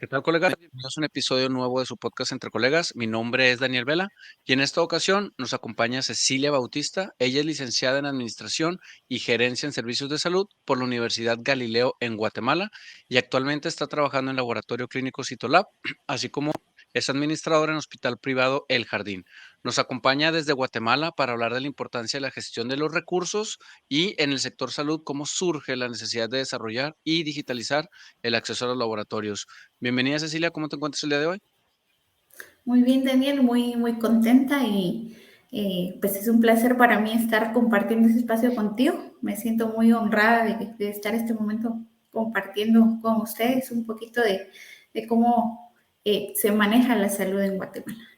¿Qué tal, colegas? Bienvenidos a un episodio nuevo de su podcast Entre Colegas. Mi nombre es Daniel Vela y en esta ocasión nos acompaña Cecilia Bautista. Ella es licenciada en Administración y Gerencia en Servicios de Salud por la Universidad Galileo en Guatemala y actualmente está trabajando en Laboratorio Clínico Citolab, así como es administradora en Hospital Privado El Jardín. Nos acompaña desde Guatemala para hablar de la importancia de la gestión de los recursos y en el sector salud, cómo surge la necesidad de desarrollar y digitalizar el acceso a los laboratorios. Bienvenida, Cecilia, ¿cómo te encuentras el día de hoy? Muy bien, Daniel, muy contenta y pues es un placer para mí estar compartiendo ese espacio contigo. Me siento muy honrada de estar este momento compartiendo con ustedes un poquito de cómo se maneja la salud en Guatemala.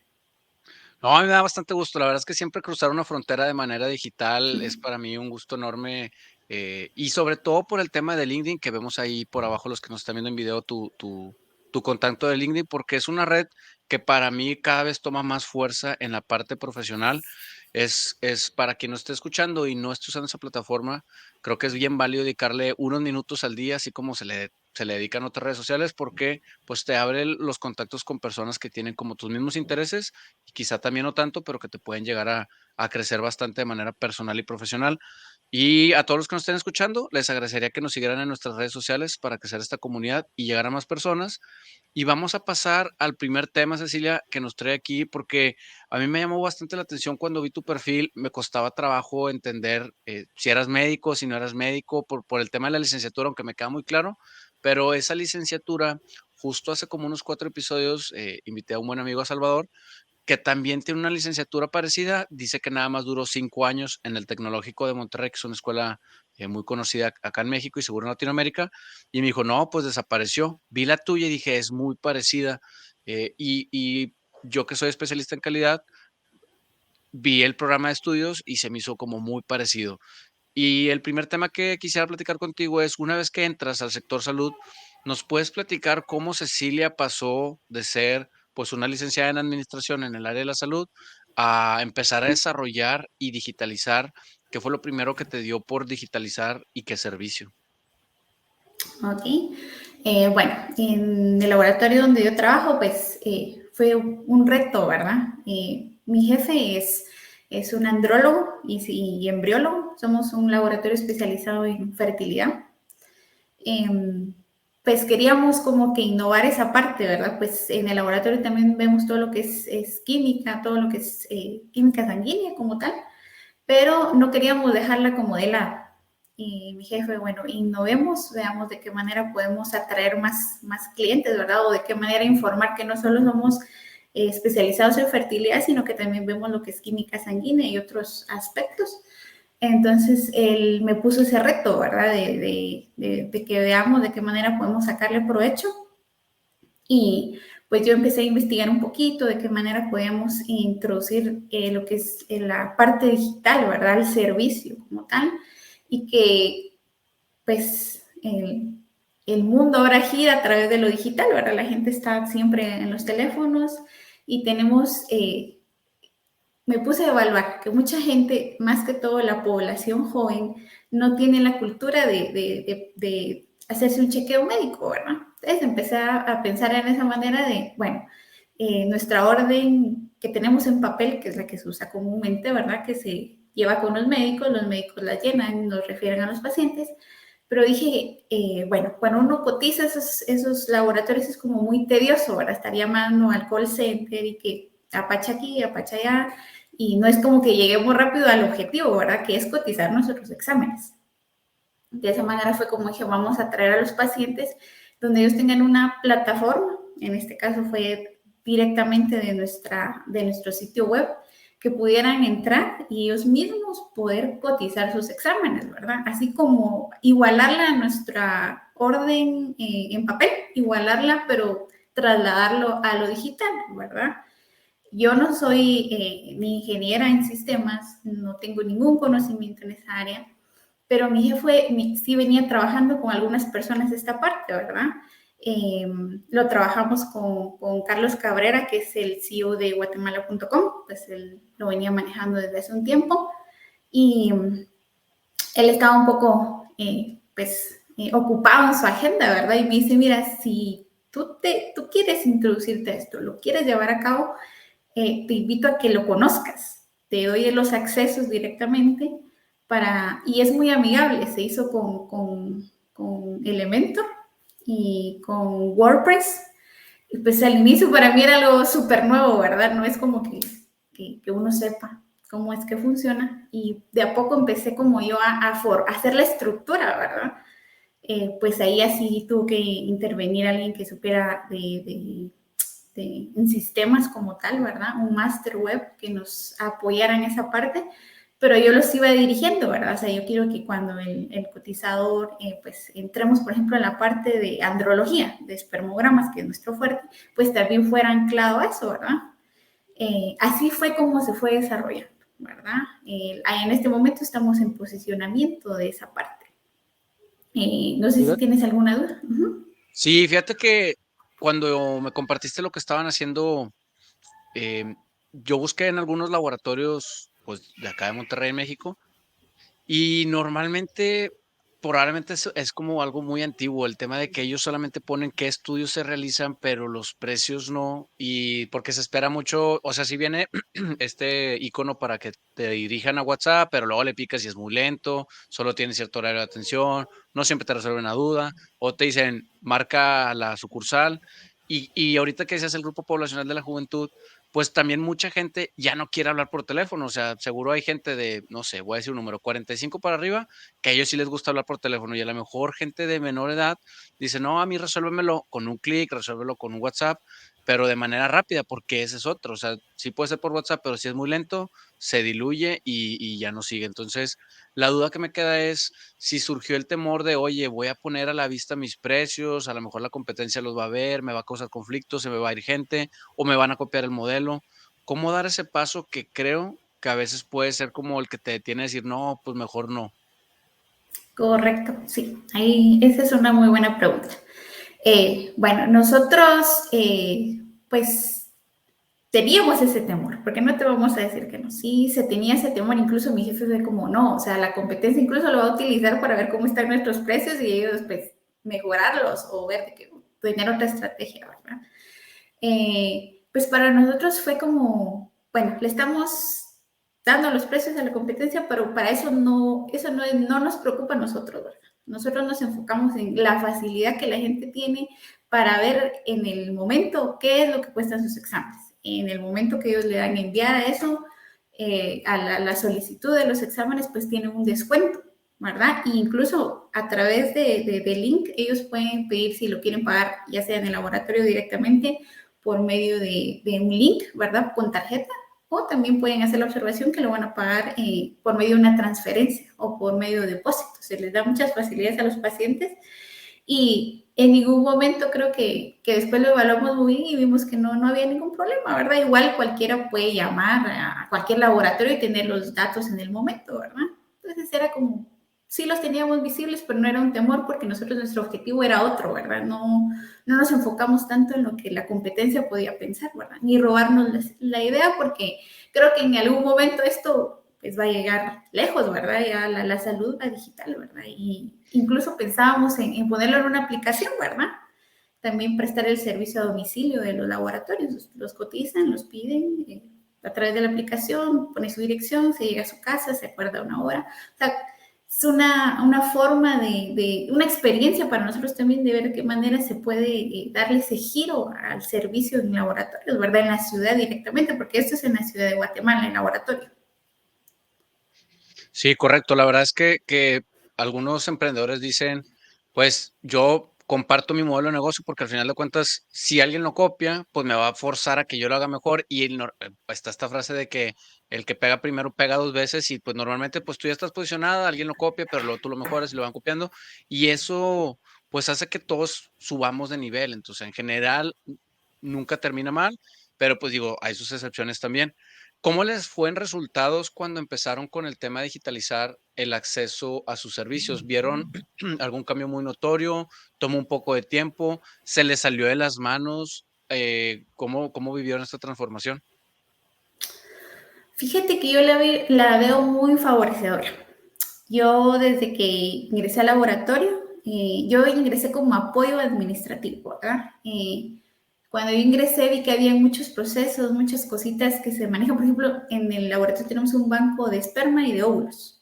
No, a mí me da bastante gusto. La verdad es que siempre cruzar una frontera de manera digital es para mí un gusto enorme, y sobre todo por el tema de LinkedIn, que vemos ahí por abajo los que nos están viendo en video tu contacto de LinkedIn, porque es una red que para mí cada vez toma más fuerza en la parte profesional. Es para quien no esté escuchando y no esté usando esa plataforma, creo que es bien válido dedicarle unos minutos al día, así como se le dedican otras redes sociales, porque pues te abre los contactos con personas que tienen como tus mismos intereses y quizá también no tanto, pero que te pueden llegar a crecer bastante de manera personal y profesional. Y a todos los que nos estén escuchando, les agradecería que nos siguieran en nuestras redes sociales para crecer esta comunidad y llegar a más personas. Y vamos a pasar al primer tema, Cecilia, que nos trae aquí, porque a mí me llamó bastante la atención cuando vi tu perfil. Me costaba trabajo entender si eras médico, si no eras médico, por el tema de la licenciatura, aunque me queda muy claro, pero esa licenciatura, justo hace como unos 4 episodios, invité a un buen amigo, a Salvador, que también tiene una licenciatura parecida. Dice que nada más duró 5 años en el Tecnológico de Monterrey, que es una escuela muy conocida acá en México y seguro en Latinoamérica. Y me dijo, no, pues desapareció. Vi la tuya y dije, es muy parecida. Y yo que soy especialista en calidad, vi el programa de estudios y se me hizo como muy parecido. Y el primer tema que quisiera platicar contigo es, una vez que entras al sector salud, ¿nos puedes platicar cómo Cecilia pasó de ser pues una licenciada en administración en el área de la salud a empezar a desarrollar y digitalizar? ¿Qué fue lo primero que te dio por digitalizar y qué servicio? Ok. Bueno, en el laboratorio donde yo trabajo, pues fue un reto, ¿verdad? Mi jefe es un andrólogo y embriólogo. Somos un laboratorio especializado en fertilidad. Eh, pues queríamos como que innovar esa parte, ¿verdad? Pues en el laboratorio también vemos todo lo que es química, todo lo que es química sanguínea como tal, pero no queríamos dejarla como de lado. Y mi jefe, bueno, innovemos, veamos de qué manera podemos atraer más clientes, ¿verdad? O de qué manera informar que no solo somos especializados en fertilidad, sino que también vemos lo que es química sanguínea y otros aspectos. Entonces, él me puso ese reto, ¿verdad? De que veamos de qué manera podemos sacarle provecho. Y pues yo empecé a investigar un poquito de qué manera podíamos introducir lo que es la parte digital, ¿verdad? El servicio como tal. Y que pues el mundo ahora gira a través de lo digital, ¿verdad? La gente está siempre en los teléfonos y tenemos, me puse a evaluar que mucha gente, más que todo la población joven, no tiene la cultura de hacerse un chequeo médico, ¿verdad? Entonces empecé a pensar en esa manera de, bueno, nuestra orden que tenemos en papel, que es la que se usa comúnmente, ¿verdad? Que se lleva con los médicos la llenan, nos refieren a los pacientes, pero dije, bueno, cuando uno cotiza esos laboratorios es como muy tedioso, ¿verdad? Estar llamando al call center y que apacha aquí, apacha allá, y no es como que lleguemos rápido al objetivo, ¿verdad? Que es cotizar nuestros exámenes. De esa manera fue como dije, vamos a traer a los pacientes donde ellos tengan una plataforma, en este caso fue directamente de nuestro sitio web, que pudieran entrar y ellos mismos poder cotizar sus exámenes, ¿verdad? Así como igualarla a nuestra orden en papel, igualarla, pero trasladarlo a lo digital, ¿verdad? Yo no soy ni ingeniera en sistemas, no tengo ningún conocimiento en esa área, pero mi jefe sí venía trabajando con algunas personas de esta parte, ¿verdad? Lo trabajamos con Carlos Cabrera, que es el CEO de Guatemala.com, pues él lo venía manejando desde hace un tiempo y él estaba un poco, ocupado en su agenda, ¿verdad? Y me dice, mira, si tú quieres introducirte a esto, lo quieres llevar a cabo, te invito a que lo conozcas. Te doy los accesos directamente y es muy amigable. Se hizo con Elementor y con WordPress. Y pues al inicio para mí era algo súper nuevo, ¿verdad? No es como que uno sepa cómo es que funciona. Y de a poco empecé como yo a hacer la estructura, ¿verdad? Pues ahí así tuvo que intervenir alguien que supiera en sistemas como tal, ¿verdad? Un máster web que nos apoyara en esa parte, pero yo los iba dirigiendo, ¿verdad? O sea, yo quiero que cuando el cotizador, pues entremos, por ejemplo, en la parte de andrología, de espermogramas, que es nuestro fuerte, pues también fuera anclado a eso, ¿verdad? Así fue como se fue desarrollando, ¿verdad? En este momento estamos en posicionamiento de esa parte. No sé si tienes alguna duda. Uh-huh. Sí, fíjate que cuando me compartiste lo que estaban haciendo, yo busqué en algunos laboratorios, pues, de acá de Monterrey, México, y normalmente, probablemente es como algo muy antiguo, el tema de que ellos solamente ponen qué estudios se realizan, pero los precios no, y porque se espera mucho, o sea, si viene este icono para que te dirijan a WhatsApp, pero luego le picas y es muy lento, solo tiene cierto horario de atención, no siempre te resuelven la duda, o te dicen, marca la sucursal, y ahorita que seas el grupo poblacional de la juventud, pues también mucha gente ya no quiere hablar por teléfono, o sea, seguro hay gente de, no sé, voy a decir un número, 45 para arriba, que a ellos sí les gusta hablar por teléfono y a lo mejor gente de menor edad dice, no, a mí resuélvemelo con un clic, resuélvelo con un WhatsApp, pero de manera rápida, porque ese es otro, o sea, sí puede ser por WhatsApp, pero si es muy lento, se diluye y ya no sigue. Entonces, la duda que me queda es si surgió el temor de, oye, voy a poner a la vista mis precios, a lo mejor la competencia los va a ver, me va a causar conflictos, se me va a ir gente o me van a copiar el modelo. ¿Cómo dar ese paso que creo que a veces puede ser como el que te detiene a decir, no, pues mejor no? Correcto, sí. Ahí, esa es una muy buena pregunta. Bueno, nosotros, pues, teníamos ese temor, porque no te vamos a decir que no. Sí, se tenía ese temor, incluso mi jefe fue como, no, o sea, la competencia incluso lo va a utilizar para ver cómo están nuestros precios y ellos, pues, mejorarlos o ver de que tener otra estrategia, ¿verdad? Pues para nosotros fue como, bueno, le estamos dando los precios a la competencia, pero para eso no nos preocupa a nosotros, ¿verdad? Nosotros nos enfocamos en la facilidad que la gente tiene para ver en el momento qué es lo que cuestan sus exámenes. En el momento que ellos le dan enviar a eso, a la solicitud de los exámenes, pues tienen un descuento, ¿verdad? E incluso a través de link, ellos pueden pedir si lo quieren pagar, ya sea en el laboratorio directamente por medio de un link, ¿verdad? Con tarjeta, o también pueden hacer la observación que lo van a pagar por medio de una transferencia o por medio de depósito. Se les da muchas facilidades a los pacientes y en ningún momento creo que después lo evaluamos muy bien y vimos que no había ningún problema, ¿verdad? Igual cualquiera puede llamar a cualquier laboratorio y tener los datos en el momento, ¿verdad? Entonces era como, sí los teníamos visibles, pero no era un temor porque nosotros nuestro objetivo era otro, ¿verdad? No nos enfocamos tanto en lo que la competencia podía pensar, ¿verdad? Ni robarnos la idea porque creo que en algún momento esto pues va a llegar lejos, ¿verdad? Ya la salud va digital, ¿verdad? Y incluso pensábamos en ponerlo en una aplicación, ¿verdad? También prestar el servicio a domicilio de los laboratorios. Los cotizan, los piden a través de la aplicación, pone su dirección, se llega a su casa, se acuerda una hora. O sea, es una forma una experiencia para nosotros también de ver de qué manera se puede darle ese giro al servicio en laboratorios, ¿verdad? En la ciudad directamente, porque esto es en la ciudad de Guatemala, en laboratorio. Sí, correcto. La verdad es que algunos emprendedores dicen, pues yo comparto mi modelo de negocio porque al final de cuentas, si alguien lo copia, pues me va a forzar a que yo lo haga mejor. Y está esta frase de que el que pega primero pega dos veces y pues normalmente pues tú ya estás posicionada, alguien lo copia, pero luego tú lo mejoras y lo van copiando. Y eso pues hace que todos subamos de nivel. Entonces, en general, nunca termina mal, pero pues digo, hay sus excepciones también. ¿Cómo les fue en resultados cuando empezaron con el tema de digitalizar el acceso a sus servicios? ¿Vieron algún cambio muy notorio? ¿Tomó un poco de tiempo? ¿Se les salió de las manos? ¿Cómo vivieron esta transformación? Fíjate que yo la veo muy favorecedora. Yo desde que ingresé al laboratorio, Yo ingresé como apoyo administrativo, ¿verdad? Cuando yo ingresé vi que había muchos procesos, muchas cositas que se manejan. Por ejemplo, en el laboratorio tenemos un banco de esperma y de óvulos.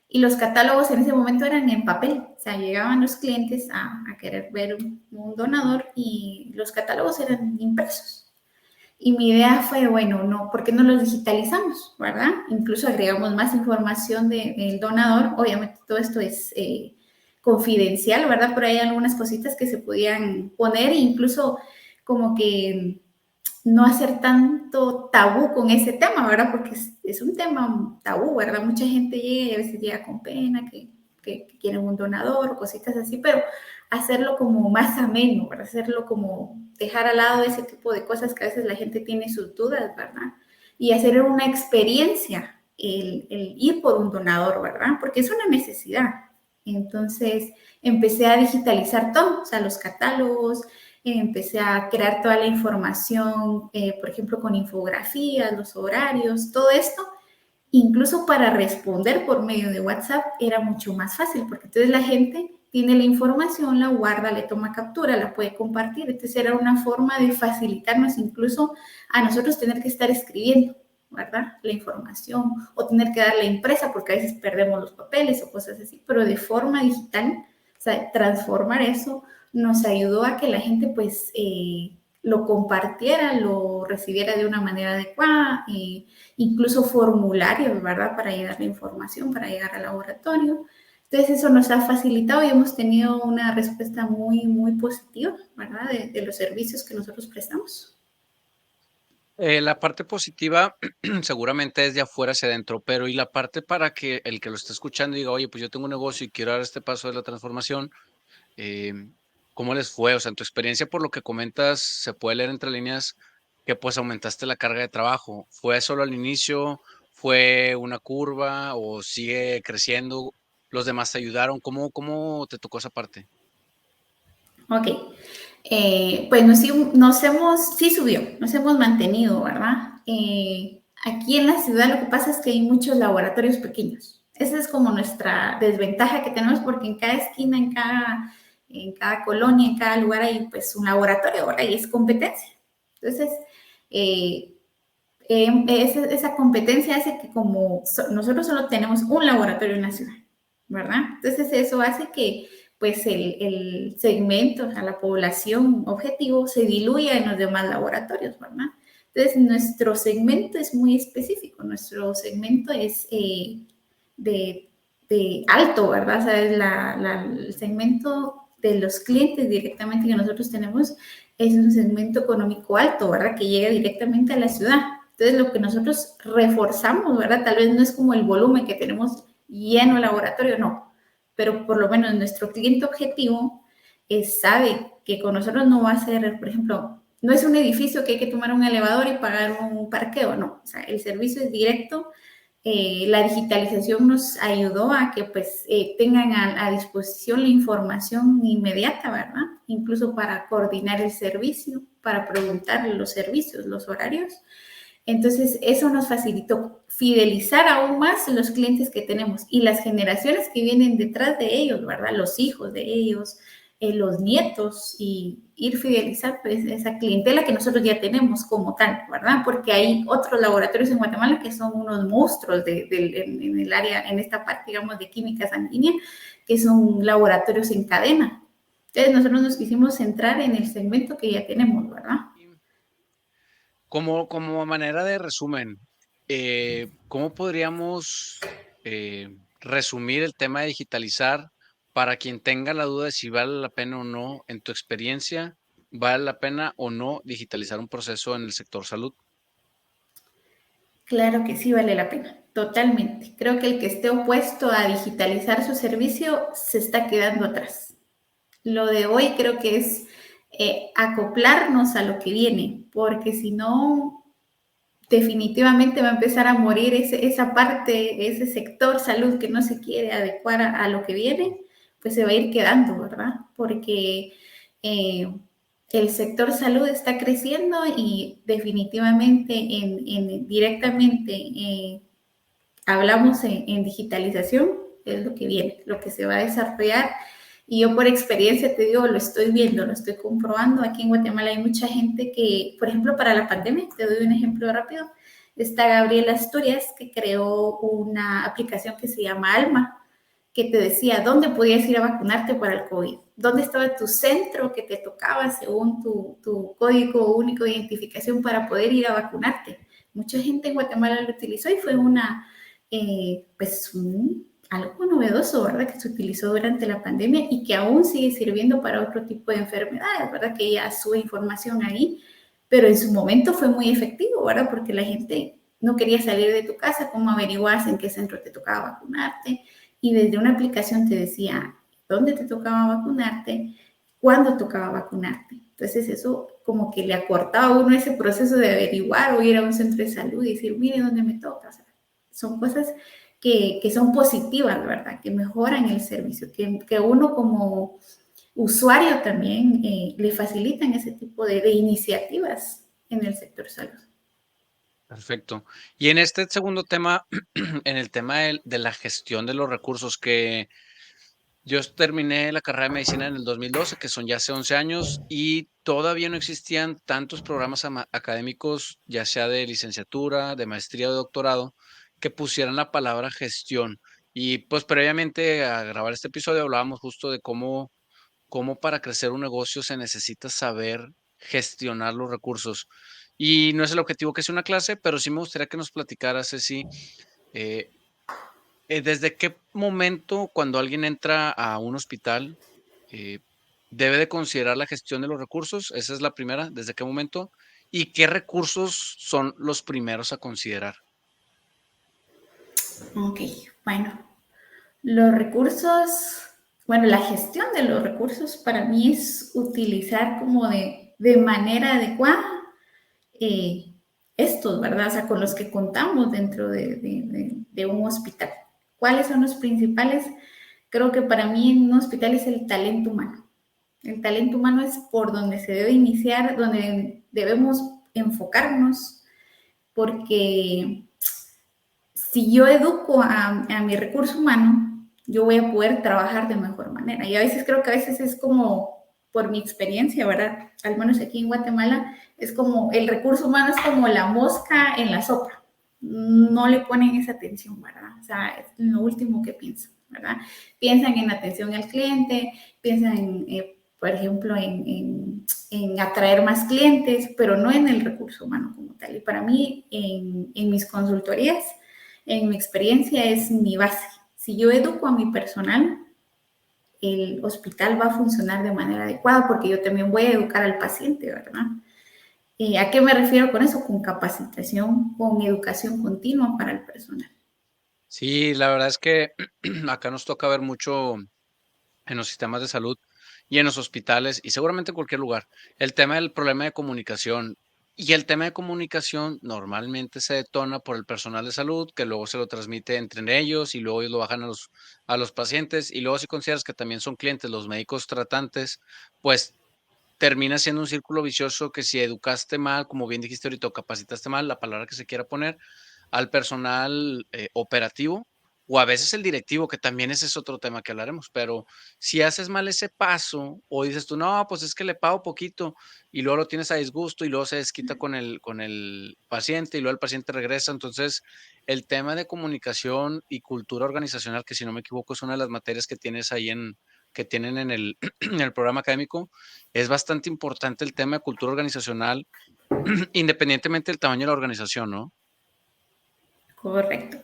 Y los catálogos en ese momento eran en papel. O sea, llegaban los clientes a querer ver un donador y los catálogos eran impresos. Y mi idea fue, bueno, no, ¿por qué no los digitalizamos, verdad? Incluso agregamos más información del donador. Obviamente todo esto es confidencial, ¿verdad? Pero hay algunas cositas que se podían poner e incluso como que no hacer tanto tabú con ese tema, ¿verdad? Porque es un tema tabú, ¿verdad? Mucha gente llega y a veces llega con pena, que quieren un donador, cositas así, pero hacerlo como más ameno, ¿verdad? Hacerlo como dejar al lado ese tipo de cosas que a veces la gente tiene sus dudas, ¿verdad? Y hacer una experiencia el ir por un donador, ¿verdad? Porque es una necesidad. Entonces empecé a digitalizar todo, o sea, los catálogos, empecé a crear toda la información, por ejemplo, con infografías, los horarios, todo esto. Incluso para responder por medio de WhatsApp era mucho más fácil, porque entonces la gente tiene la información, la guarda, le toma captura, la puede compartir. Entonces era una forma de facilitarnos incluso a nosotros tener que estar escribiendo, ¿verdad? La información o tener que darla impresa porque a veces perdemos los papeles o cosas así, pero de forma digital, o sea, transformar eso nos ayudó a que la gente pues lo compartiera, lo recibiera de una manera adecuada, incluso formularios, ¿verdad? Para llegar la información, para llegar al laboratorio. Entonces eso nos ha facilitado y hemos tenido una respuesta muy, muy positiva, ¿verdad? De los servicios que nosotros prestamos. La parte positiva seguramente es de afuera hacia adentro, pero y la parte para que el que lo esté escuchando diga, oye, pues yo tengo un negocio y quiero dar este paso de la transformación, ¿cómo les fue? O sea, en tu experiencia, por lo que comentas, se puede leer entre líneas que pues aumentaste la carga de trabajo. ¿Fue solo al inicio? ¿Fue una curva o sigue creciendo? ¿Los demás te ayudaron? ¿Cómo te tocó esa parte? Ok. Pues nos hemos, sí subió, nos hemos mantenido, ¿verdad? Aquí en la ciudad lo que pasa es que hay muchos laboratorios pequeños. Esa es como nuestra desventaja que tenemos porque en cada esquina, en cada colonia, en cada lugar hay pues un laboratorio, ¿verdad? Y es competencia. Entonces, eh, esa competencia hace que como nosotros solo tenemos un laboratorio en la ciudad, ¿verdad? Entonces eso hace que pues el segmento, o sea, la población objetivo se diluya en los demás laboratorios, ¿verdad? Entonces nuestro segmento es muy específico, nuestro segmento es de, de alto, ¿verdad? O sea, el segmento de los clientes directamente que nosotros tenemos es un segmento económico alto, ¿verdad? Que llega directamente a la ciudad. Entonces, lo que nosotros reforzamos, ¿verdad? Tal vez no es como el volumen que tenemos lleno el laboratorio, no, pero por lo menos nuestro cliente objetivo sabe que con nosotros no va a ser, por ejemplo, no es un edificio que hay que tomar un elevador y pagar un parqueo, no, o sea, el servicio es directo. La digitalización nos ayudó a que pues tengan a disposición la información inmediata, ¿verdad? Incluso para coordinar el servicio, para preguntar los servicios, los horarios. Entonces, eso nos facilitó fidelizar aún más los clientes que tenemos y las generaciones que vienen detrás de ellos, ¿verdad? Los hijos de ellos, los nietos y ir fidelizando pues, esa clientela que nosotros ya tenemos como tal, ¿verdad? Porque hay otros laboratorios en Guatemala que son unos monstruos en el área, en esta parte, digamos, de química sanguínea, que son laboratorios en cadena. Entonces, nosotros nos quisimos centrar en el segmento que ya tenemos, ¿verdad? Como manera de resumen, ¿cómo podríamos resumir el tema de digitalizar para quien tenga la duda de si vale la pena o no, en tu experiencia, vale la pena o no digitalizar un proceso en el sector salud? Claro que sí vale la pena, totalmente. Creo que el que esté opuesto a digitalizar su servicio se está quedando atrás. Lo de hoy creo que es acoplarnos a lo que viene, porque si no, definitivamente va a empezar a morir esa parte, ese sector salud que no se quiere adecuar a lo que viene, pues se va a ir quedando, ¿verdad? Porque eh, el sector salud está creciendo y definitivamente directamente hablamos en digitalización, es lo que viene, lo que se va a desarrollar Y yo por experiencia te digo, lo estoy viendo, lo estoy comprobando. Aquí en Guatemala hay mucha gente que, por ejemplo, para la pandemia, te doy un ejemplo rápido, está Gabriela Asturias, que creó una aplicación que se llama Alma, que te decía dónde podías ir a vacunarte para el COVID, dónde estaba tu centro que te tocaba según tu código único de identificación para poder ir a vacunarte. Mucha gente en Guatemala lo utilizó y fue algo novedoso, ¿verdad? Que se utilizó durante la pandemia y que aún sigue sirviendo para otro tipo de enfermedades, ¿verdad? Que ya sube información ahí, pero en su momento fue muy efectivo, ¿verdad? Porque la gente no quería salir de tu casa, cómo averiguas en qué centro te tocaba vacunarte, y desde una aplicación te decía dónde te tocaba vacunarte, cuándo tocaba vacunarte. Entonces eso como que le acortaba a uno ese proceso de averiguar o ir a un centro de salud y decir, mire dónde me toca. O sea, son cosas que son positivas, ¿verdad? Que mejoran el servicio, que uno como usuario también le facilitan ese tipo de iniciativas en el sector salud. Perfecto. Y en este segundo tema, en el tema de la gestión de los recursos, que yo terminé la carrera de medicina en el 2012, que son ya hace 11 años, y todavía no existían tantos programas académicos, ya sea de licenciatura, de maestría o de doctorado, que pusieran la palabra gestión. Y pues previamente a grabar este episodio hablábamos justo de cómo para crecer un negocio se necesita saber gestionar los recursos. Y no es el objetivo que sea una clase, pero sí me gustaría que nos platicaras, Ceci, eh, ¿desde qué momento cuando alguien entra a un hospital eh, debe de considerar la gestión de los recursos? Esa es la primera. ¿Desde qué momento? ¿Y qué recursos son los primeros a considerar? Ok, bueno, los recursos, bueno, la gestión de los recursos para mí es utilizar como de manera adecuada eh, estos, ¿verdad? O sea, con los que contamos dentro de un hospital. ¿Cuáles son los principales? Creo que para mí en un hospital es el talento humano. El talento humano es por donde se debe iniciar, donde debemos enfocarnos, porque si yo educo a mi recurso humano, yo voy a poder trabajar de mejor manera. Y a veces creo que a veces es como, por mi experiencia, ¿verdad? Al menos aquí en Guatemala, es como, el recurso humano es como la mosca en la sopa. No le ponen esa atención, ¿verdad? O sea, es lo último que piensan, ¿verdad? Piensan en atención al cliente, piensan por ejemplo, en atraer más clientes, pero no en el recurso humano como tal. Y para mí, en mis consultorías, en mi experiencia es mi base. Si yo educo a mi personal, el hospital va a funcionar de manera adecuada porque yo también voy a educar al paciente, ¿verdad? ¿A qué me refiero con eso? Con capacitación, con educación continua para el personal. Sí, la verdad es que acá nos toca ver mucho en los sistemas de salud y en los hospitales y seguramente en cualquier lugar. El tema del problema de comunicación. Y el tema de comunicación normalmente se detona por el personal de salud, que luego se lo transmite entre ellos y luego ellos lo bajan a los pacientes. Y luego si consideras que también son clientes los médicos tratantes, pues termina siendo un círculo vicioso que si educaste mal, como bien dijiste ahorita, o capacitaste mal, la palabra que se quiera poner, al personal operativo o a veces el directivo, que también ese es otro tema que hablaremos, pero si haces mal ese paso o dices tú, no, pues es que le pago poquito y luego lo tienes a disgusto y luego se desquita con el paciente y luego el paciente regresa, entonces el tema de comunicación y cultura organizacional, que si no me equivoco es una de las materias que tienes ahí que tienen en el, en el programa académico, es bastante importante el tema de cultura organizacional, independientemente del tamaño de la organización, ¿no? Correcto.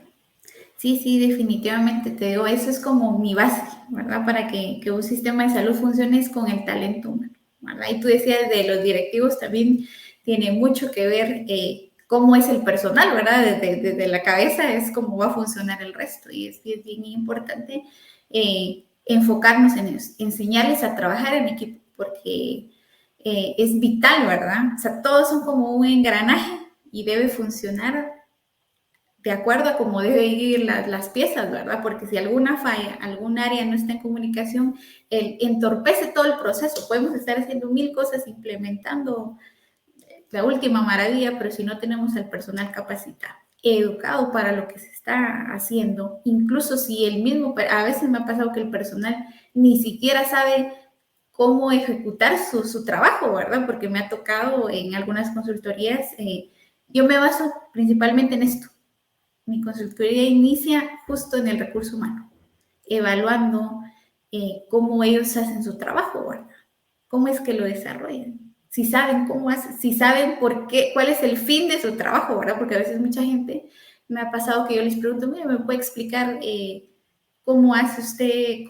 Sí, sí, definitivamente te digo, eso es como mi base, ¿verdad? Para que un sistema de salud funcione es con el talento humano, ¿verdad? Y tú decías de los directivos también tiene mucho que ver cómo es el personal, ¿verdad? Desde la cabeza es cómo va a funcionar el resto y es bien importante enfocarnos en eso, enseñarles a trabajar en equipo, porque es vital, ¿verdad? O sea, todos son como un engranaje y debe funcionar de acuerdo a cómo deben ir las piezas, ¿verdad? Porque si alguna falla, algún área no está en comunicación, entorpece todo el proceso. Podemos estar haciendo mil cosas, implementando la última maravilla, pero si no tenemos al personal capacitado, educado para lo que se está haciendo, incluso si el mismo, a veces me ha pasado que el personal ni siquiera sabe cómo ejecutar su trabajo, ¿verdad? Porque me ha tocado en algunas consultorías, yo me baso principalmente en esto. Mi consultoría inicia justo en el recurso humano, evaluando cómo ellos hacen su trabajo, ¿verdad? Cómo es que lo desarrollan. Si saben cómo hacen, si saben por qué, cuál es el fin de su trabajo, ¿verdad? Porque a veces mucha gente me ha pasado que yo les pregunto, mira, ¿me puede explicar cómo hace usted,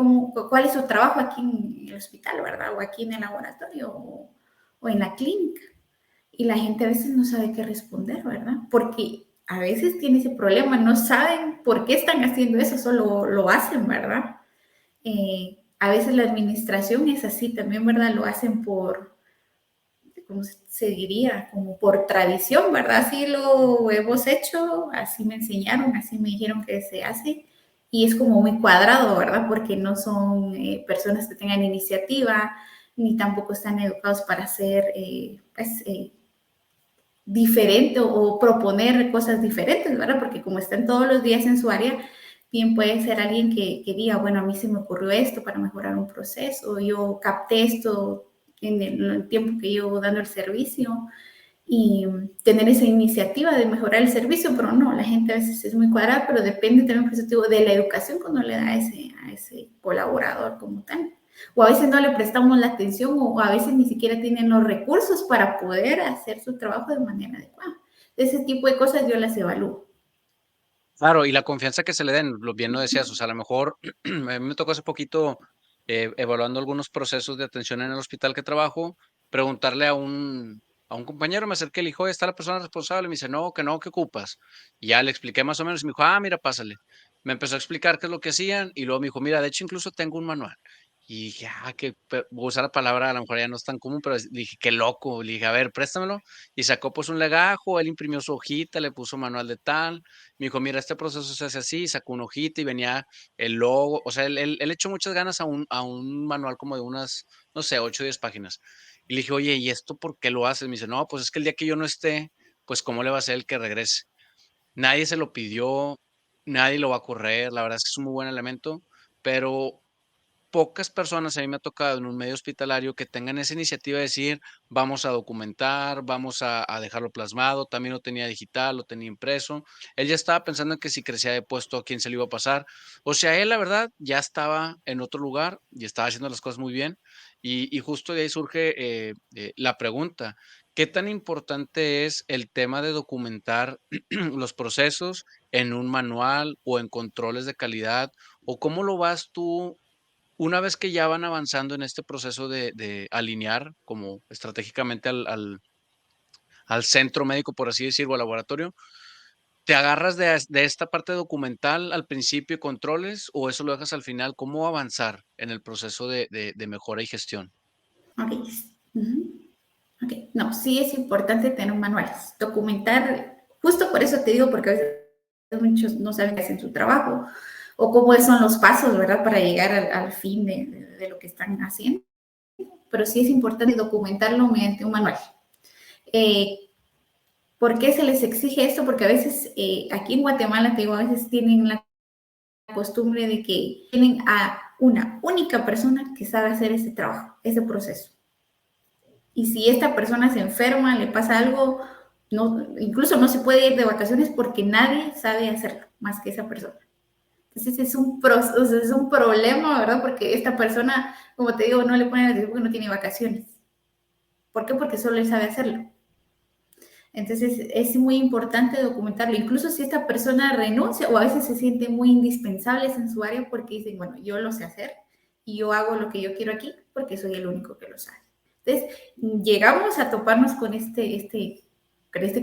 cuál es su trabajo aquí en el hospital, ¿verdad? O aquí en el laboratorio o en la clínica. Y la gente a veces no sabe qué responder, ¿verdad? Porque a veces tiene ese problema, no saben por qué están haciendo eso, solo lo hacen, ¿verdad? A veces la administración es así también, ¿verdad? Lo hacen por, ¿cómo se diría? Como por tradición, ¿verdad? Así lo hemos hecho, así me enseñaron, así me dijeron que se hace. Y es como muy cuadrado, ¿verdad? Porque no son personas que tengan iniciativa, ni tampoco están educados para hacer, pues, diferente o proponer cosas diferentes, ¿verdad? Porque como están todos los días en su área, bien puede ser alguien que diga, bueno, a mí se me ocurrió esto para mejorar un proceso, yo capté esto en el tiempo que llevo dando el servicio y tener esa iniciativa de mejorar el servicio, pero no, la gente a veces es muy cuadrada, pero depende también, por eso digo, de la educación que uno le da a ese colaborador como tal. O a veces no le prestamos la atención o a veces ni siquiera tienen los recursos para poder hacer su trabajo de manera adecuada. Ese tipo de cosas yo las evalúo. Claro, y la confianza que se le den, lo bien lo decías, o sea, a lo mejor a mí me tocó hace poquito, evaluando algunos procesos de atención en el hospital que trabajo, preguntarle a un compañero, me acerqué y le dije: "Oye, ¿está la persona responsable?". Me dice: "No, que no, ¿qué ocupas?". Y ya le expliqué más o menos y me dijo: "Ah, mira, pásale". Me empezó a explicar qué es lo que hacían y luego me dijo: "Mira, de hecho, incluso tengo un manual". Y dije: "Ah, voy a usar la palabra, a lo mejor ya no es tan común", pero le dije: "Qué loco". Le dije: "A ver, préstamelo". Y sacó pues un legajo, él imprimió su hojita, le puso manual de tal. Me dijo: "Mira, este proceso se hace así", sacó una hojita y venía el logo, o sea, él echó muchas ganas a un manual como de unas, no sé, 8 o 10 páginas. Y le dije: "Oye, ¿y esto por qué lo haces?". Me dice: "No, pues es que el día que yo no esté, pues, ¿cómo le va a hacer el que regrese?". Nadie se lo pidió, nadie lo va a correr, la verdad es que es un muy buen elemento, pero pocas personas a mí me ha tocado en un medio hospitalario que tengan esa iniciativa de decir: "Vamos a documentar, vamos a dejarlo plasmado". También lo tenía digital, lo tenía impreso. Él ya estaba pensando en que si crecía de puesto, a quién se le iba a pasar. O sea, él, la verdad, ya estaba en otro lugar y estaba haciendo las cosas muy bien. Y justo de ahí surge, la pregunta, ¿qué tan importante es el tema de documentar los procesos en un manual o en controles de calidad? ¿O cómo lo vas tú una vez que ya van avanzando en este proceso de alinear como estratégicamente al centro médico, por así decirlo, al laboratorio, te agarras de esta parte documental al principio y controles, o eso lo dejas al final? ¿Cómo avanzar en el proceso de mejora y gestión? Ok. Ujú. Ok. No, sí es importante tener manuales, documentar, justo por eso te digo, porque a veces muchos no saben qué hacen su trabajo o cómo son los pasos, ¿verdad? Para llegar al fin de lo que están haciendo. Pero sí es importante documentarlo mediante un manual. Eh, ¿Por qué se les exige esto? Porque a veces aquí en Guatemala, te digo, a veces tienen la costumbre de que tienen a una única persona que sabe hacer ese trabajo, ese proceso. Y si esta persona se enferma, le pasa algo, no, incluso no se puede ir de vacaciones porque nadie sabe hacerlo más que esa persona. Entonces es un problema, ¿verdad? Porque esta persona, como te digo, no le ponen atención porque no tiene vacaciones. ¿Por qué? Porque solo él sabe hacerlo. Entonces es muy importante documentarlo, incluso si esta persona renuncia o a veces se siente muy indispensables en su área porque dicen, bueno, yo lo sé hacer y yo hago lo que yo quiero aquí porque soy el único que lo sabe. Entonces llegamos a toparnos con este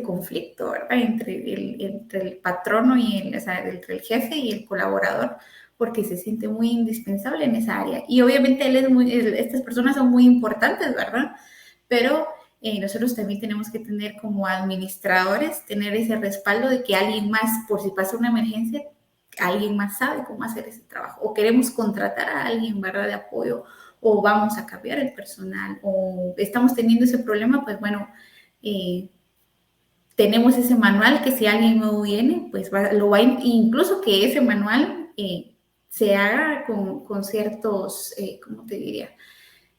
conflicto, ¿verdad? Entre el patrono y o sea, entre el jefe y el colaborador porque se siente muy indispensable en esa área. Y obviamente estas personas son muy importantes, ¿verdad? Pero nosotros también tenemos que tener como administradores, tener ese respaldo de que alguien más, por si pasa una emergencia, alguien más sabe cómo hacer ese trabajo. O queremos contratar a alguien, ¿verdad? De apoyo, o vamos a cambiar el personal, o estamos teniendo ese problema, pues bueno, eh, tenemos ese manual que si alguien nuevo viene, pues lo va, incluso que ese manual se haga con ciertos, ¿cómo te diría?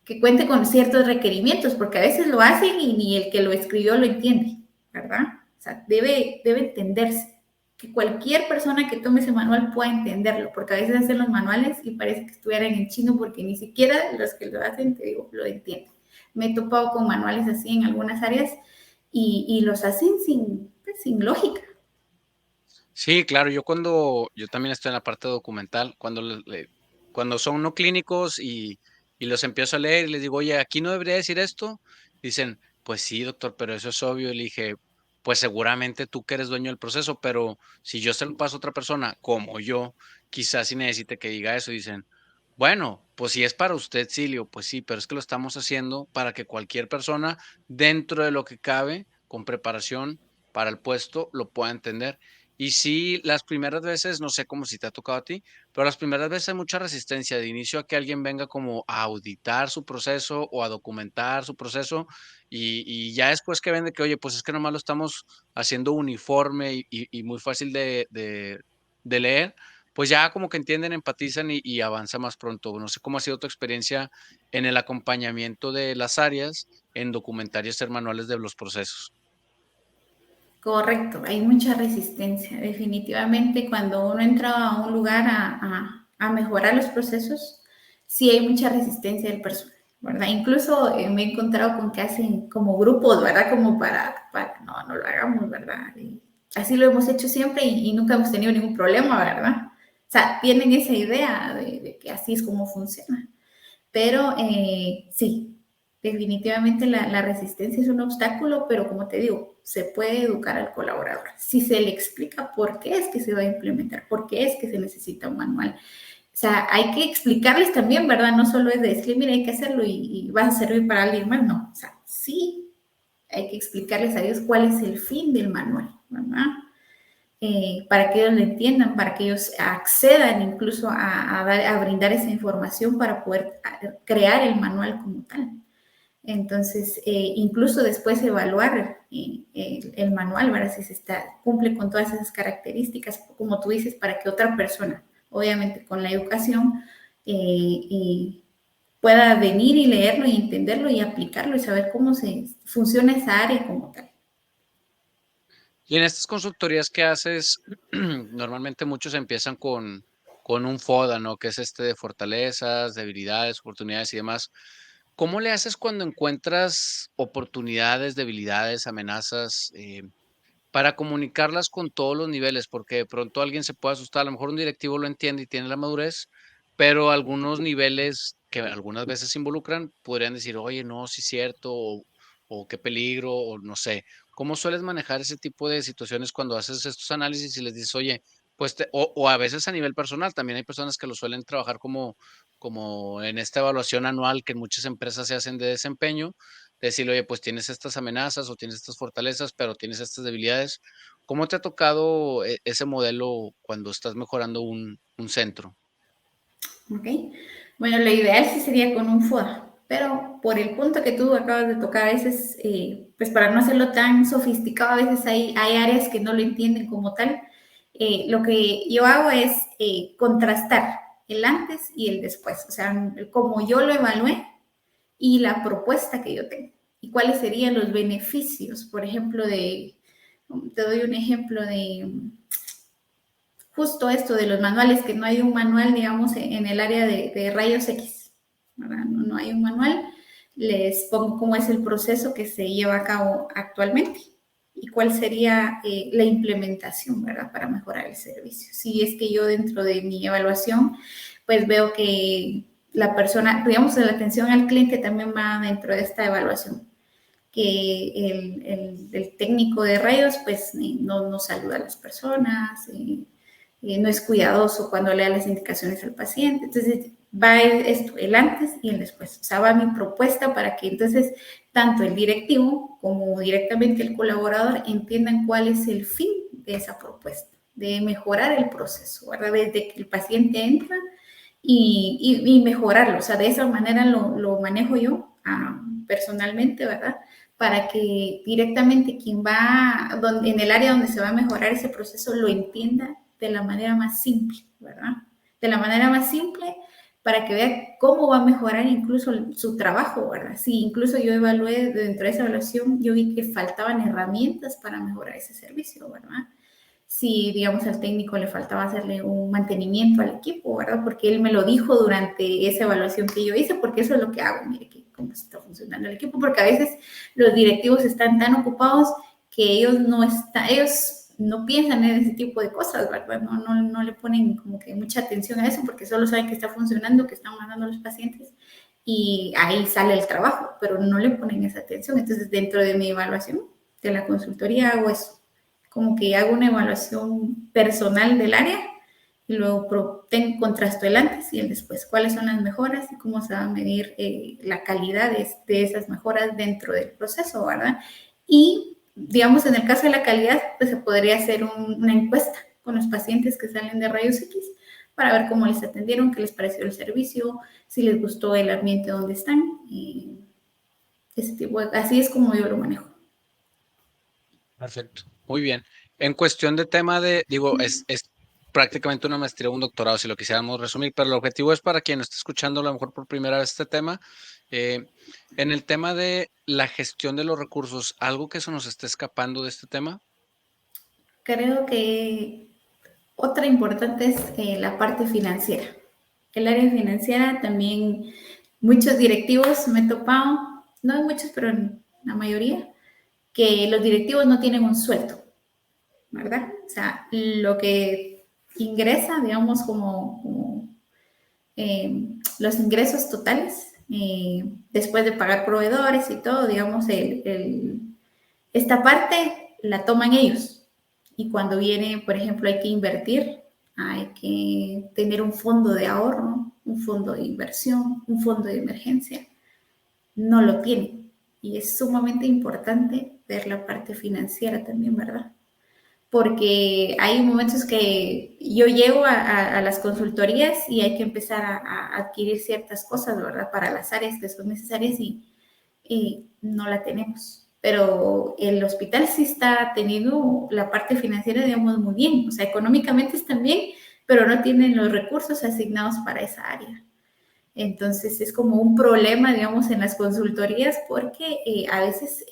Que cuente con ciertos requerimientos, porque a veces lo hacen y ni el que lo escribió lo entiende, ¿verdad? O sea, debe entenderse, que cualquier persona que tome ese manual pueda entenderlo, porque a veces hacen los manuales y parece que estuvieran en chino porque ni siquiera los que lo hacen, te digo, lo entienden. Me he topado con manuales así en algunas áreas y los hacen sin lógica. Sí, claro, yo también estoy en la parte documental, cuando son no clínicos y los empiezo a leer y les digo, oye, aquí no debería decir esto, dicen, pues sí, doctor, pero eso es obvio. Y le dije, pues seguramente tú que eres dueño del proceso, pero si yo se lo paso a otra persona como yo, quizás sí necesite que diga eso. Dicen, bueno, pues si es para usted, Silvio, pues sí, pero es que lo estamos haciendo para que cualquier persona, dentro de lo que cabe, con preparación para el puesto, lo pueda entender. Y sí, las primeras veces, no sé cómo si te ha tocado a ti, pero las primeras veces hay mucha resistencia de inicio a que alguien venga como a auditar su proceso o a documentar su proceso y ya después que ven de que, oye, pues es que nomás lo estamos haciendo uniforme y muy fácil de leer, pues ya como que entienden, empatizan y avanza más pronto. No sé cómo ha sido tu experiencia en el acompañamiento de las áreas en documentar y hacer manuales de los procesos. Correcto, hay mucha resistencia. Definitivamente, cuando uno entra a un lugar a mejorar los procesos, sí hay mucha resistencia del personal, ¿verdad? Incluso me he encontrado con que hacen como grupos, ¿verdad? Como no, no lo hagamos, ¿verdad? Y así lo hemos hecho siempre y nunca hemos tenido ningún problema, ¿verdad? O sea, tienen esa idea de que así es como funciona. Pero sí, definitivamente la resistencia es un obstáculo, pero como te digo, se puede educar al colaborador. Si se le explica por qué es que se va a implementar, por qué es que se necesita un manual. O sea, hay que explicarles también, ¿verdad? No solo es decir, mira, hay que hacerlo y va a servir para alguien más, no. O sea, sí hay que explicarles a ellos cuál es el fin del manual, ¿verdad? Para que ellos lo entiendan, para que ellos accedan incluso a brindar esa información para poder crear el manual como tal. Entonces, incluso después evaluar el manual, ¿verdad? Si cumple con todas esas características, como tú dices, para que otra persona, obviamente con la educación, pueda venir y leerlo y entenderlo y aplicarlo y saber cómo se funciona esa área como tal. Y en estas consultorías que haces, normalmente muchos empiezan con un FODA, ¿no? Que es este de fortalezas, debilidades, oportunidades y demás. ¿Cómo le haces cuando encuentras oportunidades, debilidades, amenazas, para comunicarlas con todos los niveles? Porque de pronto alguien se puede asustar, a lo mejor un directivo lo entiende y tiene la madurez, pero algunos niveles que algunas veces se involucran podrían decir, oye, no, sí es cierto, o qué peligro, o no sé. ¿Cómo sueles manejar ese tipo de situaciones cuando haces estos análisis y les dices, oye, pues, o a veces a nivel personal, también hay personas que lo suelen trabajar como en esta evaluación anual que en muchas empresas se hacen de desempeño, decirle, oye, pues tienes estas amenazas o tienes estas fortalezas, pero tienes estas debilidades. ¿Cómo te ha tocado ese modelo cuando estás mejorando un centro? ¿Ok? Bueno, lo ideal sí sería con un FODA, pero por el punto que tú acabas de tocar, a veces, pues para no hacerlo tan sofisticado, a veces hay áreas que no lo entienden como tal. Lo que yo hago es contrastar el antes y el después, o sea, como yo lo evalué y la propuesta que yo tengo y cuáles serían los beneficios, por ejemplo, te doy un ejemplo de justo esto de los manuales, que no hay un manual, digamos, en el área de rayos X, ¿verdad? No, no hay un manual. Les pongo cómo es el proceso que se lleva a cabo actualmente y cuál sería la implementación, ¿verdad? Para mejorar el servicio. Si es que yo dentro de mi evaluación, pues veo que la persona, digamos, la atención al cliente también va dentro de esta evaluación, que el técnico de rayos pues no saluda a las personas, no es cuidadoso cuando le da las indicaciones al paciente. Entonces va esto, el antes y el después. O sea, va mi propuesta para que entonces tanto el directivo como directamente el colaborador entiendan cuál es el fin de esa propuesta, de mejorar el proceso, ¿verdad? Desde que el paciente entra y mejorarlo. O sea, de esa manera lo manejo yo personalmente, ¿verdad? Para que directamente quien va en el área donde se va a mejorar ese proceso lo entienda de la manera más simple, ¿verdad? de la manera más simple para que vea cómo va a mejorar incluso su trabajo, ¿verdad? Sí, incluso yo evalué dentro de esa evaluación, yo vi que faltaban herramientas para mejorar ese servicio, ¿verdad? Si, digamos, al técnico le faltaba hacerle un mantenimiento al equipo, ¿verdad? Porque él me lo dijo durante esa evaluación que yo hice, porque eso es lo que hago, mire, que cómo está funcionando el equipo, porque a veces los directivos están tan ocupados que ellos no piensan en ese tipo de cosas, ¿verdad? No le ponen como que mucha atención a eso, porque solo saben que está funcionando, que están mandando a los pacientes, y ahí sale el trabajo, pero no le ponen esa atención. Entonces, dentro de mi evaluación de la consultoría hago eso, como que hago una evaluación personal del área y luego contrasto el antes y el después, cuáles son las mejoras y cómo se va a medir la calidad de esas mejoras dentro del proceso, ¿verdad? Y, digamos, en el caso de la calidad, pues se podría hacer una encuesta con los pacientes que salen de rayos X para ver cómo les atendieron, qué les pareció el servicio, si les gustó el ambiente donde están, y ese tipo así es como yo lo manejo. Perfecto, muy bien. En cuestión de tema de, digo, es prácticamente una maestría o un doctorado, si lo quisiéramos resumir, pero el objetivo es para quien esté escuchando a lo mejor por primera vez este tema. En el tema de la gestión de los recursos, ¿algo que se nos esté escapando de este tema? Creo que otra importante es la parte financiera. El área financiera también, muchos directivos me he topado, no hay muchos, pero la mayoría, que los directivos no tienen un sueldo, ¿verdad? O sea, lo que ingresa, digamos, los ingresos totales, después de pagar proveedores y todo, digamos, esta parte la toman ellos. Y cuando viene, por ejemplo, hay que invertir, hay que tener un fondo de ahorro, un fondo de inversión, un fondo de emergencia. No lo tienen. Y es sumamente importante ver la parte financiera también, ¿verdad? Porque hay momentos que yo llego a las consultorías y hay que empezar a adquirir ciertas cosas, ¿verdad? Para las áreas que son necesarias y no la tenemos. Pero el hospital sí está teniendo la parte financiera, digamos, muy bien. O sea, económicamente están bien, pero no tienen los recursos asignados para esa área. Entonces es como un problema, digamos, en las consultorías porque a veces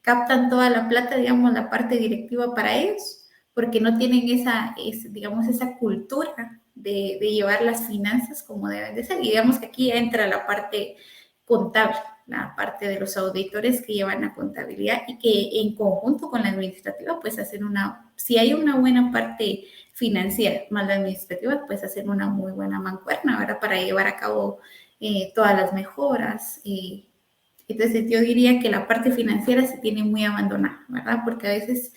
captan toda la plata, digamos, la parte directiva para ellos, porque no tienen digamos, esa cultura de llevar las finanzas como deben de ser. Y digamos que aquí entra la parte contable, la parte de los auditores que llevan la contabilidad y que en conjunto con la administrativa, pues hacen si hay una buena parte financiera más la administrativa, pues hacer una muy buena mancuerna, ¿verdad? Para llevar a cabo todas las mejoras. Entonces yo diría que la parte financiera se tiene muy abandonada, ¿verdad? Porque a veces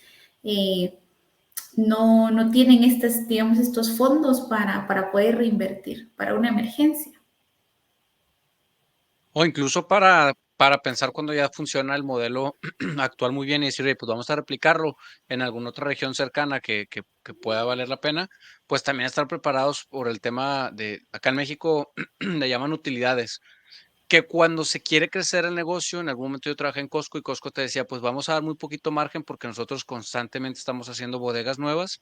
no tienen digamos, estos fondos para poder reinvertir para una emergencia. O incluso para pensar cuando ya funciona el modelo actual muy bien y decir, oye, pues vamos a replicarlo en alguna otra región cercana que pueda valer la pena, pues también estar preparados por el tema de, acá en México le llaman utilidades, que cuando se quiere crecer el negocio, en algún momento yo trabajé en Costco y Costco te decía, pues vamos a dar muy poquito margen porque nosotros constantemente estamos haciendo bodegas nuevas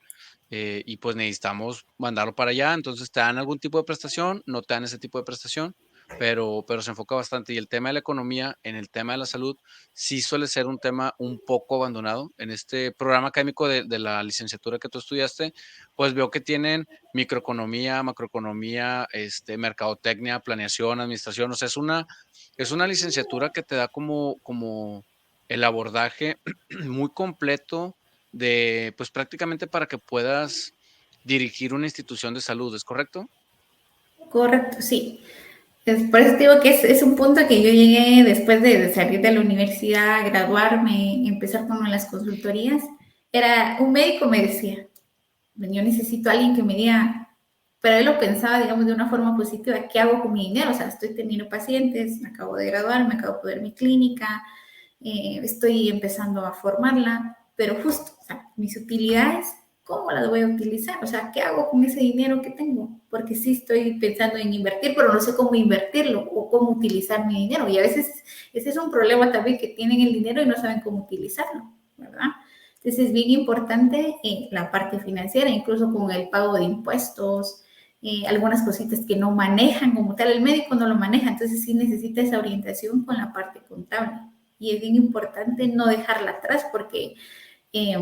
y pues necesitamos mandarlo para allá, entonces te dan algún tipo de prestación, no te dan ese tipo de prestación, pero se enfoca bastante. Y el tema de la economía, en el tema de la salud, sí suele ser un tema un poco abandonado. En este programa académico de la licenciatura que tú estudiaste, pues veo que tienen microeconomía, macroeconomía, mercadotecnia, planeación, administración. O sea, es una licenciatura que te da como el abordaje muy completo de, pues prácticamente para que puedas dirigir una institución de salud, ¿es correcto? Correcto, sí. Por eso digo que es un punto que yo llegué después de salir de la universidad, graduarme, empezar con las consultorías. Era un médico me decía, yo necesito a alguien que me diga, pero él lo pensaba, digamos, de una forma positiva, ¿qué hago con mi dinero? O sea, estoy teniendo pacientes, me acabo de graduar, me acabo de poner mi clínica, estoy empezando a formarla, pero justo, o sea, mis utilidades, ¿cómo las voy a utilizar? O sea, ¿qué hago con ese dinero que tengo? Porque sí estoy pensando en invertir, pero no sé cómo invertirlo o cómo utilizar mi dinero. Y a veces ese es un problema también, que tienen el dinero y no saben cómo utilizarlo, ¿verdad? Entonces es bien importante la parte financiera, incluso con el pago de impuestos, algunas cositas que no manejan como tal, el médico no lo maneja, entonces sí necesita esa orientación con la parte contable. Y es bien importante no dejarla atrás porque eh,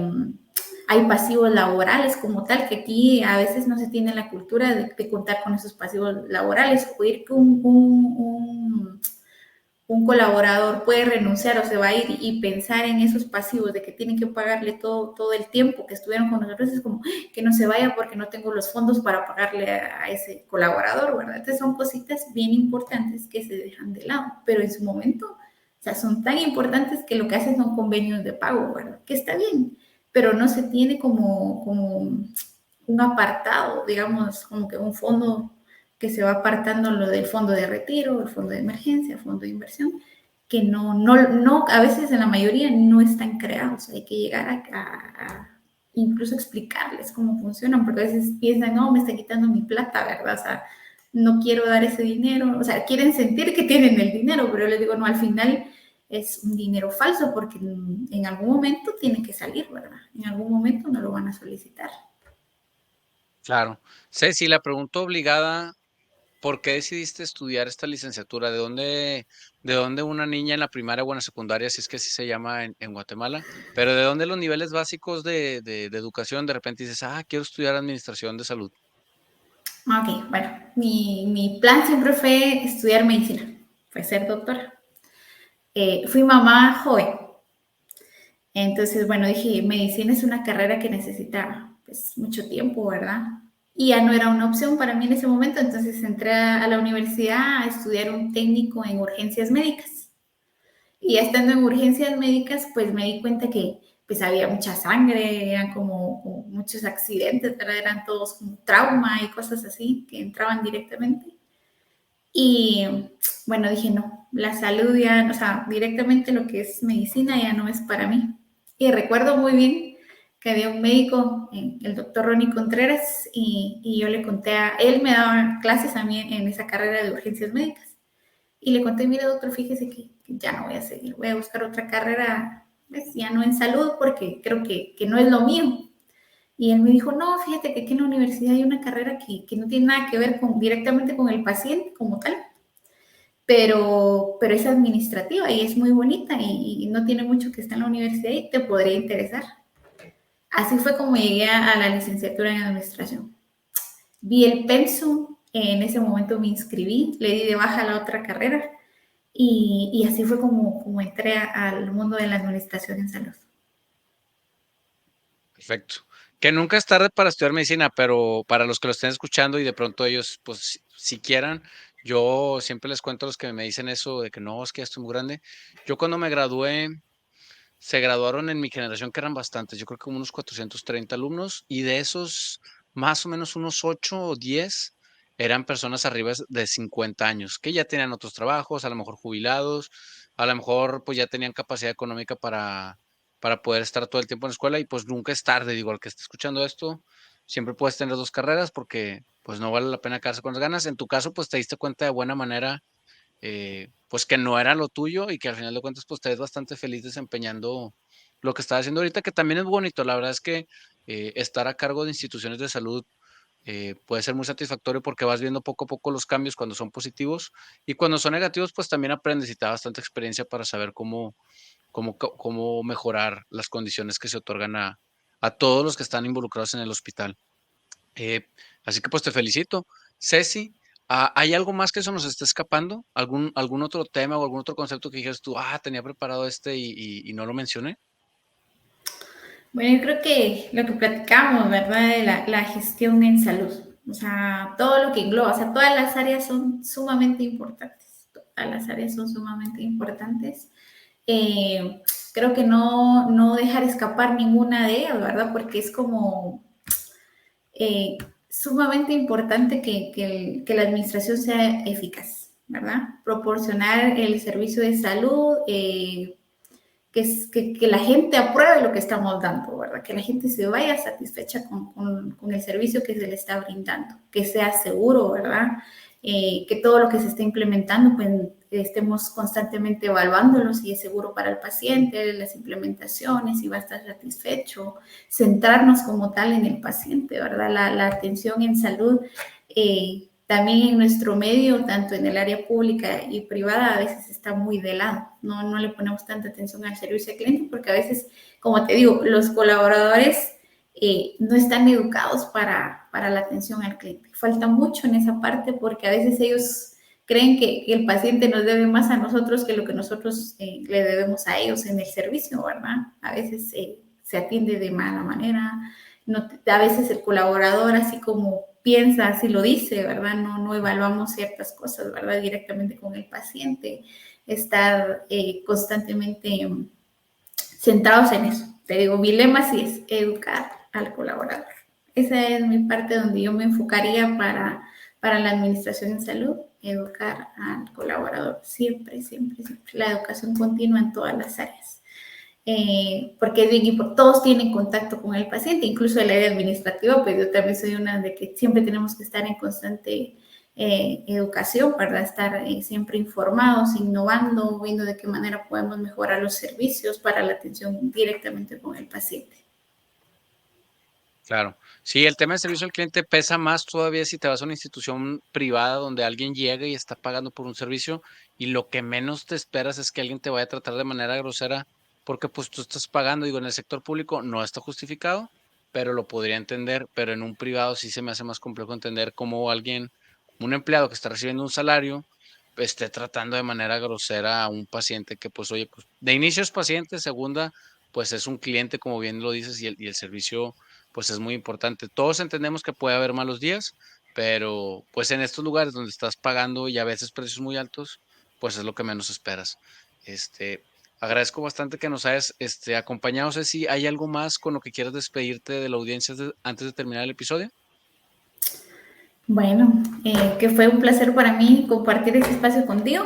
hay pasivos laborales como tal, que aquí a veces no se tiene la cultura de contar con esos pasivos laborales, o ir que un colaborador puede renunciar o se va a ir y pensar en esos pasivos de que tienen que pagarle todo el tiempo que estuvieron con nosotros, es como que no se vaya porque no tengo los fondos para pagarle a ese colaborador, ¿verdad? Entonces son cositas bien importantes que se dejan de lado, pero en su momento, o sea, son tan importantes que lo que hacen son convenios de pago, ¿verdad? Que está bien, pero no se tiene como un apartado, digamos, como que un fondo que se va apartando lo del fondo de retiro, el fondo de emergencia, el fondo de inversión, que no, a veces en la mayoría no están creados. Hay que llegar a incluso explicarles cómo funcionan, porque a veces piensan, no, me está quitando mi plata, ¿verdad? O sea, no quiero dar ese dinero, o sea, quieren sentir que tienen el dinero, pero yo les digo, no, al final es un dinero falso porque en algún momento tiene que salir, ¿verdad? En algún momento no lo van a solicitar. Claro. Ceci, la pregunta obligada, ¿por qué decidiste estudiar esta licenciatura? De dónde una niña en la primaria o en la secundaria, si es que así se llama en Guatemala, pero de dónde los niveles básicos de educación de repente dices, ah, quiero estudiar administración de salud? Ok, bueno, mi plan siempre fue estudiar medicina, fue ser doctora. Fui mamá joven, entonces, bueno, dije, medicina es una carrera que necesita pues, mucho tiempo, ¿verdad? Y ya no era una opción para mí en ese momento, entonces entré a la universidad a estudiar un técnico en urgencias médicas. Y ya estando en urgencias médicas, pues me di cuenta que pues había mucha sangre, eran como muchos accidentes, ¿verdad? Eran todos como trauma y cosas así que entraban directamente. Y bueno, dije, no, la salud ya, o sea, directamente lo que es medicina ya no es para mí. Y recuerdo muy bien que había un médico, el doctor Ronnie Contreras, y yo le conté a él, me daba clases a mí en esa carrera de urgencias médicas. Y le conté, mire doctor, fíjese que ya no voy a seguir, voy a buscar otra carrera, pues, ya no en salud, porque creo que no es lo mío. Y él me dijo, no, fíjate que aquí en la universidad hay una carrera que no tiene nada que ver directamente con el paciente como tal, pero es administrativa y es muy bonita y no tiene mucho que estar en la universidad y te podría interesar. Así fue como llegué a la licenciatura en administración. Vi el pensum, en ese momento me inscribí, le di de baja a la otra carrera y así fue como entré al mundo de la administración en salud. Perfecto. Que nunca es tarde para estudiar medicina, pero para los que lo estén escuchando y de pronto ellos, pues, si quieran, yo siempre les cuento a los que me dicen eso de que no, es que ya estoy muy grande. Yo cuando me gradué, se graduaron en mi generación, que eran bastantes, yo creo que como unos 430 alumnos, y de esos, más o menos unos 8 o 10 eran personas arriba de 50 años, que ya tenían otros trabajos, a lo mejor jubilados, a lo mejor pues ya tenían capacidad económica para poder estar todo el tiempo en la escuela y pues nunca es tarde, digo, al que esté escuchando esto, siempre puedes tener dos carreras porque pues no vale la pena quedarse con las ganas. En tu caso, pues te diste cuenta de buena manera pues que no era lo tuyo y que al final de cuentas pues te ves bastante feliz desempeñando lo que estás haciendo ahorita, que también es bonito. La verdad es que estar a cargo de instituciones de salud puede ser muy satisfactorio porque vas viendo poco a poco los cambios cuando son positivos y cuando son negativos pues también aprendes y te da bastante experiencia para saber cómo mejorar las condiciones que se otorgan a todos los que están involucrados en el hospital. Eh, Así que pues te felicito. Ceci, ¿hay algo más que eso nos está escapando? ¿Algún otro tema o algún otro concepto que dijeras tú, tenía preparado este y no lo mencioné? Bueno, yo creo que lo que platicamos, ¿verdad? De la gestión en salud. O sea, todo lo que engloba, o sea, todas las áreas son sumamente importantes. Todas las áreas son sumamente importantes. Eh, Creo que no dejar escapar ninguna de ellas, ¿verdad? Porque es como eh, sumamente importante que la administración sea eficaz, ¿verdad? Proporcionar el servicio de salud, que la gente apruebe lo que estamos dando, ¿verdad? Que la gente se vaya satisfecha con el servicio que se le está brindando, que sea seguro, ¿verdad? Que todo lo que se esté implementando, pues estemos constantemente evaluándolo si es seguro para el paciente, las implementaciones, si va a estar satisfecho, centrarnos como tal en el paciente, ¿verdad? La atención en salud también en nuestro medio, tanto en el área pública y privada, a veces está muy de lado. No le ponemos tanta atención al servicio al cliente porque a veces, como te digo, los colaboradores no están educados para la atención al cliente. Falta mucho en esa parte porque a veces ellos creen que el paciente nos debe más a nosotros que lo que nosotros le debemos a ellos en el servicio, ¿verdad? A veces se atiende de mala manera, no, a veces el colaborador así como piensa, así lo dice, ¿verdad? No evaluamos ciertas cosas, ¿verdad? Directamente con el paciente, estar constantemente centrados en eso. Te digo, mi lema sí es educar al colaborador. Esa es mi parte donde yo me enfocaría para la administración en salud, educar al colaborador, siempre, siempre, siempre. La educación continua en todas las áreas. Porque es bien importante, todos tienen contacto con el paciente, incluso el área administrativa, pues yo también soy una de que siempre tenemos que estar en constante educación, para estar siempre informados, innovando, viendo de qué manera podemos mejorar los servicios para la atención directamente con el paciente. Claro. Sí, el tema de servicio al cliente pesa más todavía si te vas a una institución privada donde alguien llega y está pagando por un servicio y lo que menos te esperas es que alguien te vaya a tratar de manera grosera porque pues tú estás pagando, digo, en el sector público no está justificado, pero lo podría entender, pero en un privado sí se me hace más complejo entender cómo alguien, un empleado que está recibiendo un salario, pues, esté tratando de manera grosera a un paciente que pues, oye, pues de inicio es paciente, segunda, pues es un cliente, como bien lo dices, y el servicio pues es muy importante. Todos entendemos que puede haber malos días, pero pues en estos lugares donde estás pagando y a veces precios muy altos, pues es lo que menos esperas. Este, agradezco bastante que nos hayas acompañado. No sé si hay algo más con lo que quieras despedirte de la audiencia antes de terminar el episodio. Bueno, que fue un placer para mí compartir este espacio contigo.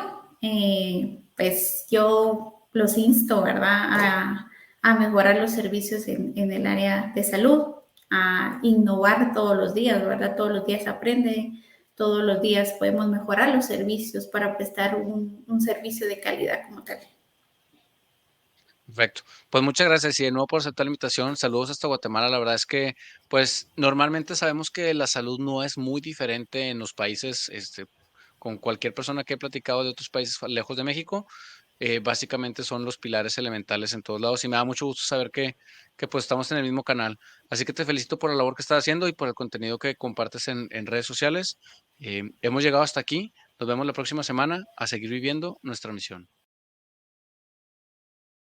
Pues yo los insto, ¿verdad?, a mejorar los servicios en el área de salud, a innovar todos los días, ¿verdad? Todos los días aprende, todos los días podemos mejorar los servicios para prestar un servicio de calidad como tal. Perfecto. Pues muchas gracias y de nuevo por aceptar la invitación. Saludos hasta Guatemala. La verdad es que, pues, normalmente sabemos que la salud no es muy diferente en los países, con cualquier persona que he platicado de otros países lejos de México. Básicamente son los pilares elementales en todos lados y me da mucho gusto saber que pues estamos en el mismo canal. Así que te felicito por la labor que estás haciendo y por el contenido que compartes en redes sociales. Hemos llegado hasta aquí. Nos vemos la próxima semana a seguir viviendo nuestra misión.